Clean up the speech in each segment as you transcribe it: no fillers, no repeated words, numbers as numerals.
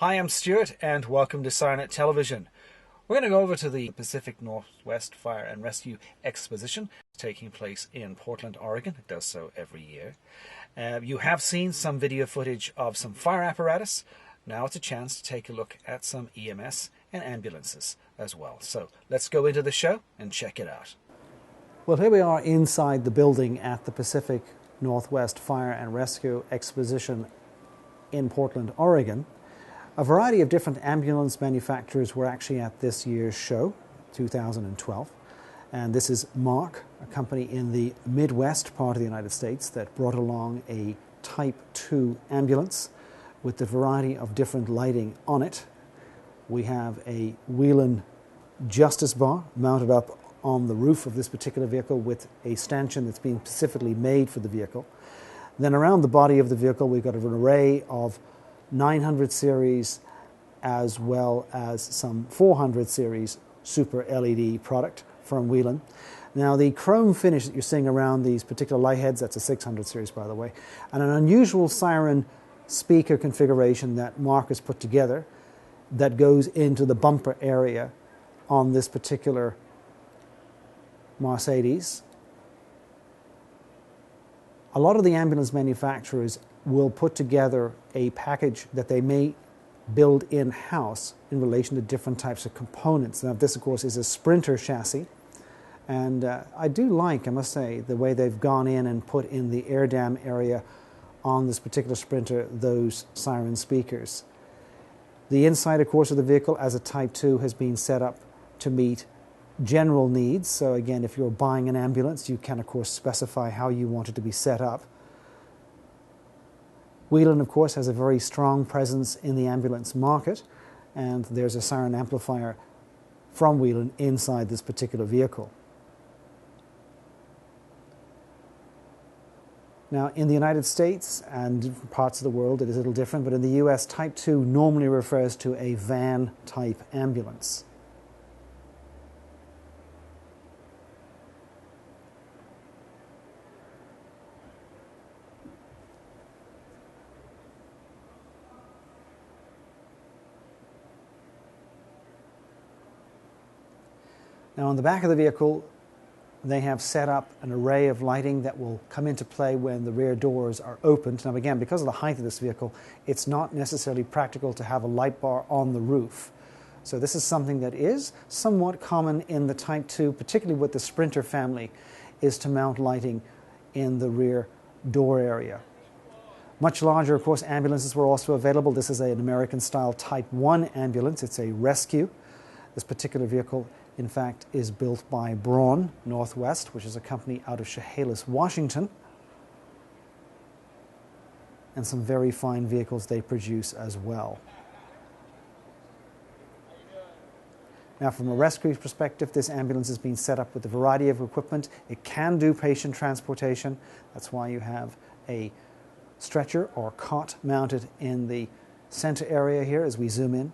Hi, I'm Stuart and welcome to Sirennet Television. We're going to go over to the Pacific Northwest Fire and Rescue Exposition taking place in Portland, Oregon. It does so every year. You have seen some video footage of some fire apparatus. Now it's a chance to take a look at some EMS and ambulances as well. So let's go into the show and check it out. Well, here we are inside the building at the Pacific Northwest Fire and Rescue Exposition in Portland, Oregon. A variety of different ambulance manufacturers were actually at this year's show, 2012. And this is Mark, a company in the Midwest part of the United States that brought along a Type 2 ambulance with a variety of different lighting on it. We have a Whelan Justice Bar mounted up on the roof of this particular vehicle with a stanchion that's been specifically made for the vehicle. Then around the body of the vehicle we've got an array of 900 series as well as some 400 series super LED product from Whelan. Now the chrome finish that you're seeing around these particular light heads, that's a 600 series by the way, and an unusual siren speaker configuration that Mark has put together that goes into the bumper area on this particular Mercedes. A lot of the ambulance manufacturers will put together a package that they may build in-house in relation to different types of components. Now this of course is a Sprinter chassis, and I do like, I must say, the way they've gone in and put in the air dam area on this particular Sprinter those siren speakers. The inside of course of the vehicle as a Type 2 has been set up to meet general needs. So again, if you're buying an ambulance you can of course specify how you want it to be set up. Whelan, of course, has a very strong presence in the ambulance market, and there's a siren amplifier from Whelan inside this particular vehicle. Now, in the United States and different parts of the world, it is a little different, but in the US, Type 2 normally refers to a van-type ambulance. Now on the back of the vehicle they have set up an array of lighting that will come into play when the rear doors are opened. Now again, because of the height of this vehicle, it's not necessarily practical to have a light bar on the roof. So this is something that is somewhat common in the Type 2, particularly with the Sprinter family, is to mount lighting in the rear door area. Much larger, of course, ambulances were also available. This is an American-style Type 1 ambulance. It's a rescue. This particular vehicle in fact is built by Brawn Northwest, which is a company out of Chehalis, Washington. And some very fine vehicles they produce as well. Now from a rescue perspective, this ambulance has been set up with a variety of equipment. It can do patient transportation. That's why you have a stretcher or cot mounted in the center area here as we zoom in,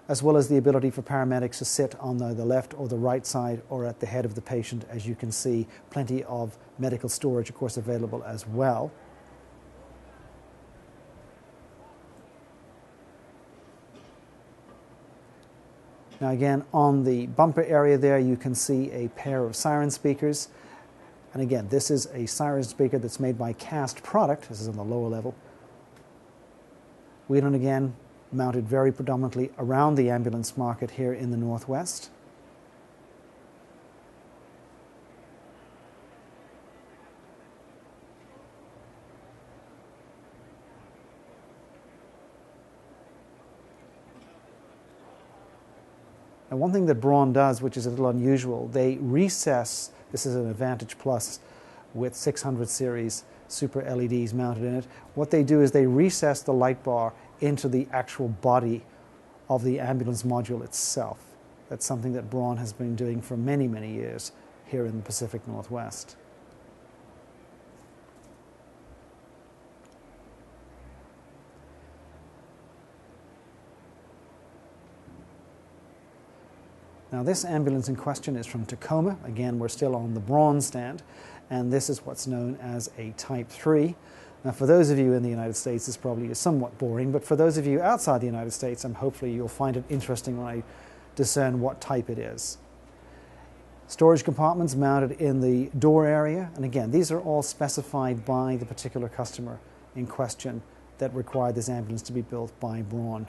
as well as the ability for paramedics to sit on the left or the right side or at the head of the patient. As you can see, plenty of medical storage, of course, available as well. Now again, on the bumper area there, you can see a pair of siren speakers. And again, this is a siren speaker that's made by cast product. This is on the lower level. Whelan again, mounted very predominantly around the ambulance market here in the Northwest. Now one thing that Brawn does, which is a little unusual, they recess, this is an Advantage Plus with 600 series super LEDs mounted in it. What they do is they recess the light bar into the actual body of the ambulance module itself. That's something that Brawn has been doing for many, many years here in the Pacific Northwest. Now this ambulance in question is from Tacoma. Again, we're still on the Brawn stand, and this is what's known as a Type 3. Now, for those of you in the United States, this probably is somewhat boring, but for those of you outside the United States, hopefully you'll find it interesting when I discern what type it is. Storage compartments mounted in the door area, and again, these are all specified by the particular customer in question that required this ambulance to be built by Brawn.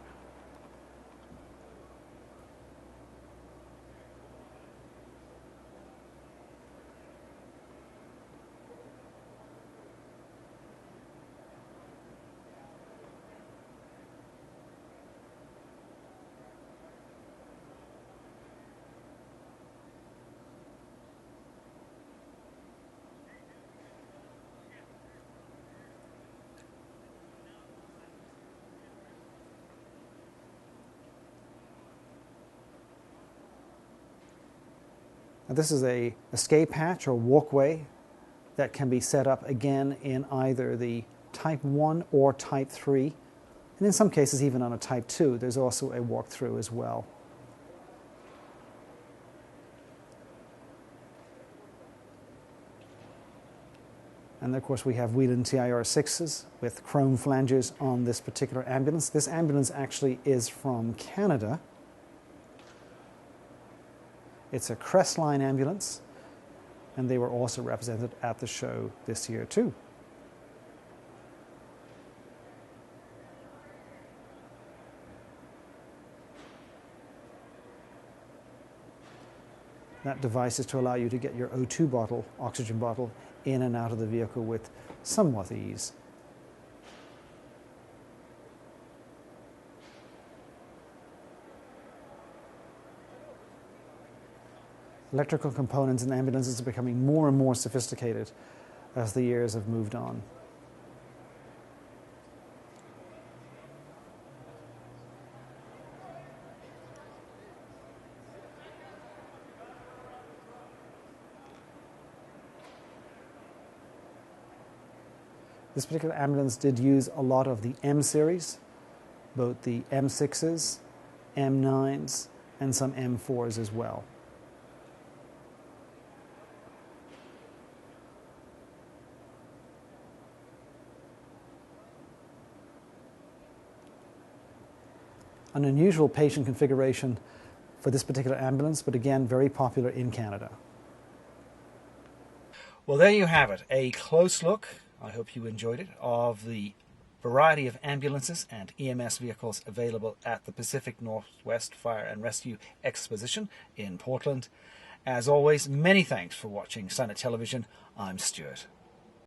Now, this is a escape hatch or walkway that can be set up again in either the Type 1 or Type 3, and in some cases even on a Type 2. There's also a walk-through as well. And of course we have Whelen TIR6s with chrome flanges on this particular ambulance. This ambulance actually is from Canada. It's a Crestline ambulance, and they were also represented at the show this year too. That device is to allow you to get your O2 bottle, oxygen bottle, in and out of the vehicle with somewhat ease. Electrical components in ambulances are becoming more and more sophisticated as the years have moved on. This particular ambulance did use a lot of the M series, both the M6s, M9s, and some M4s as well. An unusual patient configuration for this particular ambulance, but again, very popular in Canada. Well, there you have it, a close look, I hope you enjoyed it, of the variety of ambulances and EMS vehicles available at the Pacific Northwest Fire and Rescue Exposition in Portland. As always, many thanks for watching Sirennet Television. I'm Stuart.